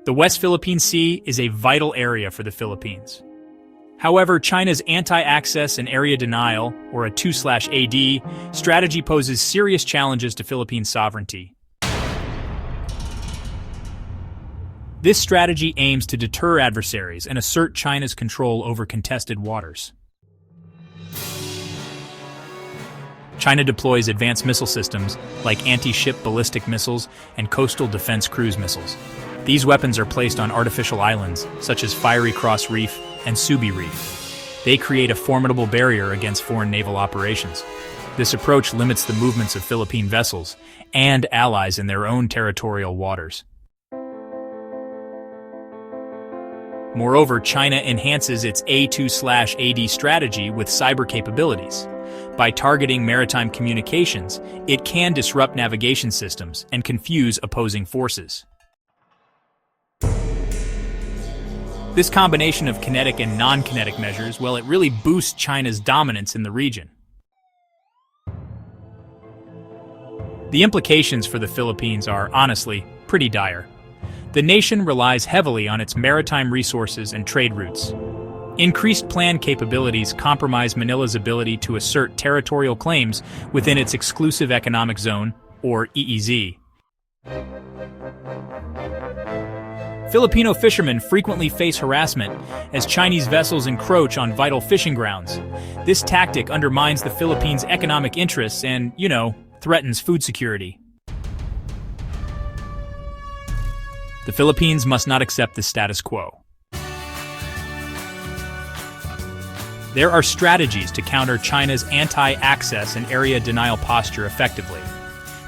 The West Philippine Sea is a vital area for the Philippines. However, China's anti-access and area denial, or a 2/AD, strategy poses serious challenges to Philippine sovereignty. This strategy aims to deter adversaries and assert China's control over contested waters. China deploys advanced missile systems like anti-ship ballistic missiles and coastal defense cruise missiles. These weapons are placed on artificial islands, such as Fiery Cross Reef and Subi Reef. They create a formidable barrier against foreign naval operations. This approach limits the movements of Philippine vessels and allies in their own territorial waters. Moreover, China enhances its A2/AD strategy with cyber capabilities. By targeting maritime communications, it can disrupt navigation systems and confuse opposing forces. This combination of kinetic and non-kinetic measures, well, it really boosts China's dominance in the region. The implications for the Philippines are, honestly, pretty dire. The nation relies heavily on its maritime resources and trade routes. Increased planned capabilities compromise Manila's ability to assert territorial claims within its exclusive economic zone, or EEZ. Filipino fishermen frequently face harassment as Chinese vessels encroach on vital fishing grounds. This tactic undermines the Philippines' economic interests and, threatens food security. The Philippines must not accept the status quo. There are strategies to counter China's anti-access and area denial posture effectively.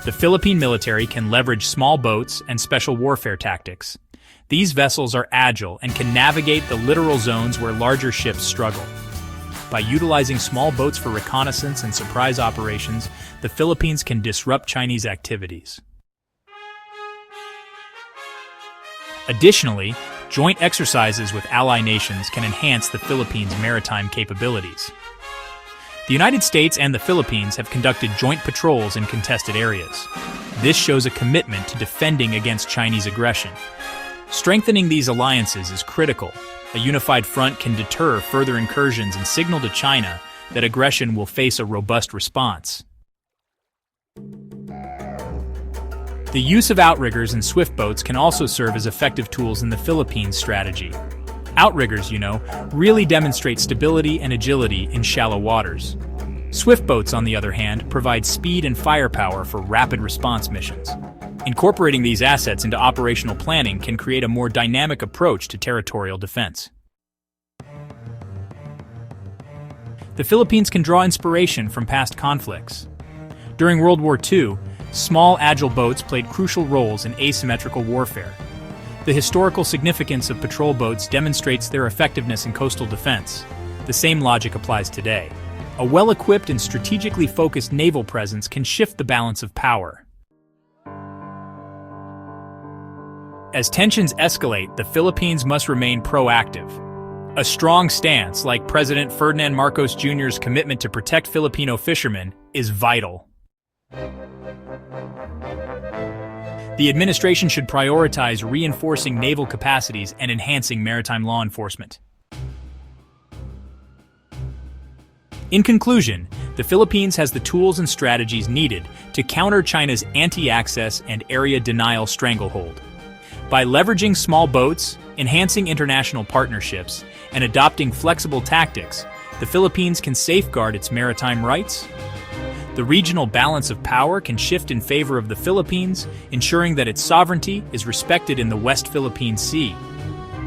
The Philippine military can leverage small boats and special warfare tactics. These vessels are agile and can navigate the littoral zones where larger ships struggle. By utilizing small boats for reconnaissance and surprise operations, the Philippines can disrupt Chinese activities. Additionally, joint exercises with ally nations can enhance the Philippines' maritime capabilities. The United States and the Philippines have conducted joint patrols in contested areas. This shows a commitment to defending against Chinese aggression. Strengthening these alliances is critical. A unified front can deter further incursions and signal to China that aggression will face a robust response. The use of outriggers and swift boats can also serve as effective tools in the Philippines strategy. Outriggers, really demonstrate stability and agility in shallow waters. Swift boats, on the other hand, provide speed and firepower for rapid response missions. Incorporating these assets into operational planning can create a more dynamic approach to territorial defense. The Philippines can draw inspiration from past conflicts. During World War II, small, agile boats played crucial roles in asymmetrical warfare. The historical significance of patrol boats demonstrates their effectiveness in coastal defense. The same logic applies today. A well-equipped and strategically focused naval presence can shift the balance of power. As tensions escalate, the Philippines must remain proactive. A strong stance, like President Ferdinand Marcos Jr.'s commitment to protect Filipino fishermen, is vital. The administration should prioritize reinforcing naval capacities and enhancing maritime law enforcement. In conclusion, the Philippines has the tools and strategies needed to counter China's anti-access and area denial stranglehold. By leveraging small boats, enhancing international partnerships, and adopting flexible tactics, the Philippines can safeguard its maritime rights. The regional balance of power can shift in favor of the Philippines, ensuring that its sovereignty is respected in the West Philippine Sea.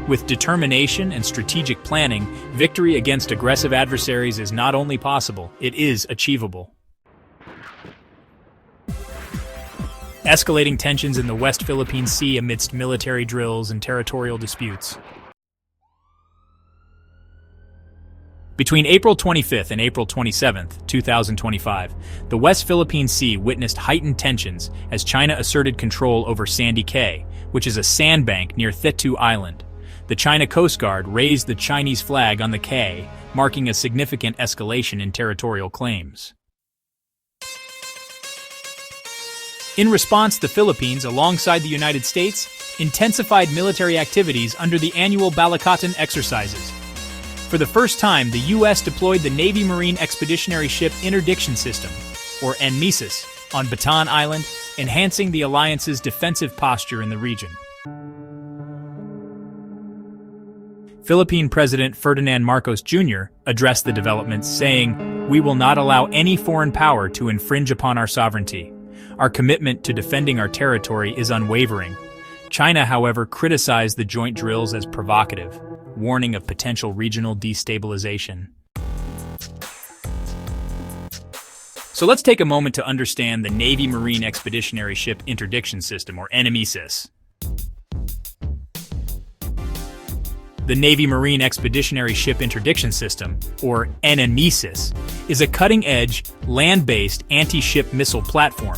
With determination and strategic planning, victory against aggressive adversaries is not only possible, it is achievable. Escalating tensions in the West Philippine Sea amidst military drills and territorial disputes. Between April 25th and April 27th, 2025, the West Philippine Sea witnessed heightened tensions as China asserted control over Sandy Cay, which is a sandbank near Thetu Island. The China Coast Guard raised the Chinese flag on the Cay, marking a significant escalation in territorial claims. In response, the Philippines, alongside the United States, intensified military activities under the annual Balikatan exercises. For the first time, the U.S. deployed the Navy Marine Expeditionary Ship Interdiction System, or NMESIS, on Bataan Island, enhancing the alliance's defensive posture in the region. Philippine President Ferdinand Marcos Jr. addressed the developments, saying, "We will not allow any foreign power to infringe upon our sovereignty. Our commitment to defending our territory is unwavering." China, however, criticized the joint drills as provocative, warning of potential regional destabilization. So let's take a moment to understand the Navy Marine Expeditionary Ship Interdiction System, or NMESIS. The Navy Marine Expeditionary Ship Interdiction System, or NMESIS, is a cutting-edge, land-based anti-ship missile platform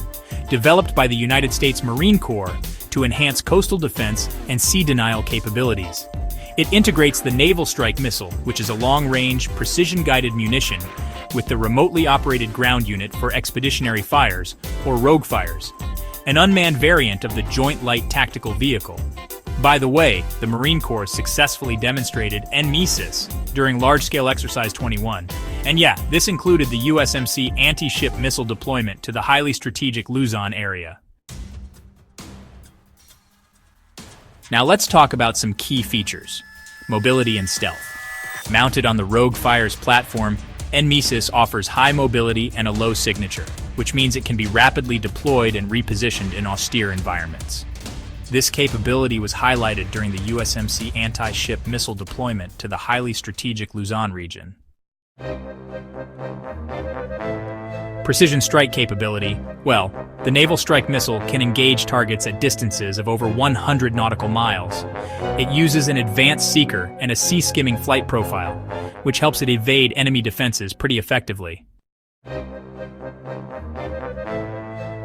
developed by the United States Marine Corps to enhance coastal defense and sea denial capabilities. It integrates the Naval Strike Missile, which is a long-range, precision-guided munition, with the Remotely Operated Ground Unit for Expeditionary Fires, or rogue fires, an unmanned variant of the Joint Light Tactical Vehicle. By the way, the Marine Corps successfully demonstrated NMESIS during large-scale Exercise 21. And yeah, this included the USMC anti-ship missile deployment to the highly strategic Luzon area. Now let's talk about some key features. Mobility and stealth. Mounted on the Rogue Fires platform, NMESIS offers high mobility and a low signature, which means it can be rapidly deployed and repositioned in austere environments. This capability was highlighted during the USMC anti-ship missile deployment to the highly strategic Luzon region. Precision strike capability. Well, the Naval Strike Missile can engage targets at distances of over 100 nautical miles. It uses an advanced seeker and a sea-skimming flight profile, which helps it evade enemy defenses pretty effectively.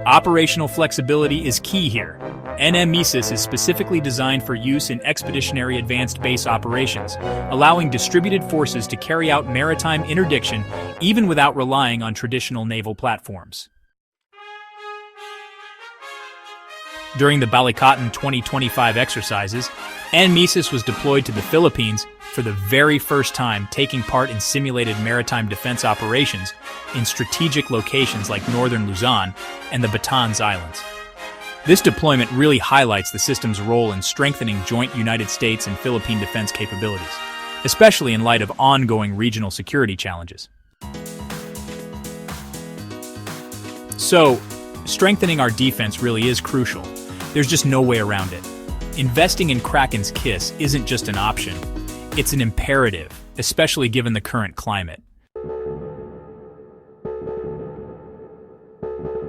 Operational flexibility is key here. NMESIS is specifically designed for use in expeditionary advanced base operations, allowing distributed forces to carry out maritime interdiction even without relying on traditional naval platforms. During the Balikatan 2025 exercises, NMESIS was deployed to the Philippines for the very first time, taking part in simulated maritime defense operations in strategic locations like northern Luzon and the Bataan Islands. This deployment really highlights the system's role in strengthening joint United States and Philippine defense capabilities, especially in light of ongoing regional security challenges. So, strengthening our defense really is crucial. There's just no way around it. Investing in Kraken's Kiss isn't just an option, it's an imperative, especially given the current climate.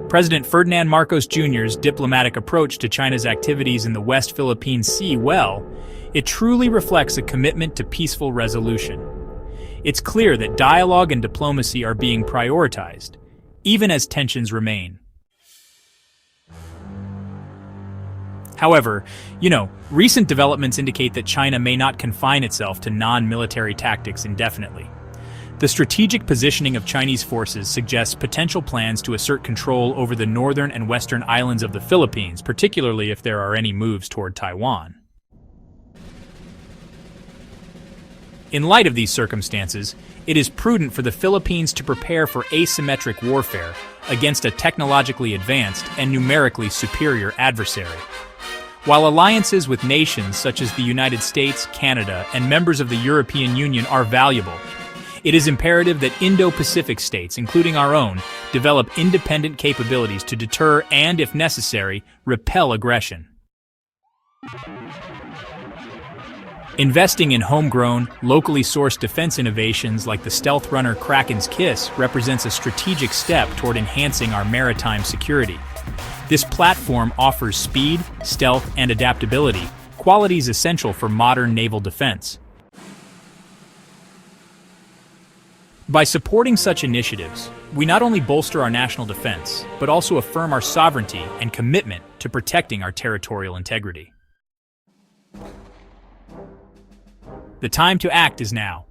President Ferdinand Marcos Jr.'s diplomatic approach to China's activities in the West Philippine Sea, well, it truly reflects a commitment to peaceful resolution. It's clear that dialogue and diplomacy are being prioritized, even as tensions remain. However, recent developments indicate that China may not confine itself to non-military tactics indefinitely. The strategic positioning of Chinese forces suggests potential plans to assert control over the northern and western islands of the Philippines, particularly if there are any moves toward Taiwan. In light of these circumstances, it is prudent for the Philippines to prepare for asymmetric warfare against a technologically advanced and numerically superior adversary. While alliances with nations such as the United States, Canada, and members of the European Union are valuable, it is imperative that Indo-Pacific states, including our own, develop independent capabilities to deter and, if necessary, repel aggression. Investing in homegrown, locally sourced defense innovations like the stealth runner Kraken's Kiss represents a strategic step toward enhancing our maritime security. This platform offers speed, stealth, and adaptability, qualities essential for modern naval defense. By supporting such initiatives, we not only bolster our national defense, but also affirm our sovereignty and commitment to protecting our territorial integrity. The time to act is now.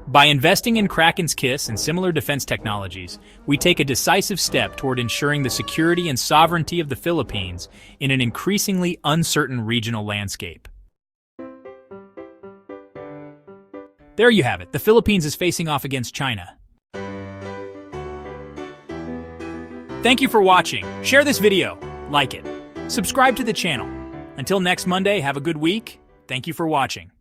By investing in Kraken's Kiss and similar defense technologies, we take a decisive step toward ensuring the security and sovereignty of the Philippines in an increasingly uncertain regional landscape. There you have it. The Philippines is facing off against China. Thank you for watching. Share this video, like it, subscribe to the channel. Until next Monday, have a good week. Thank you for watching.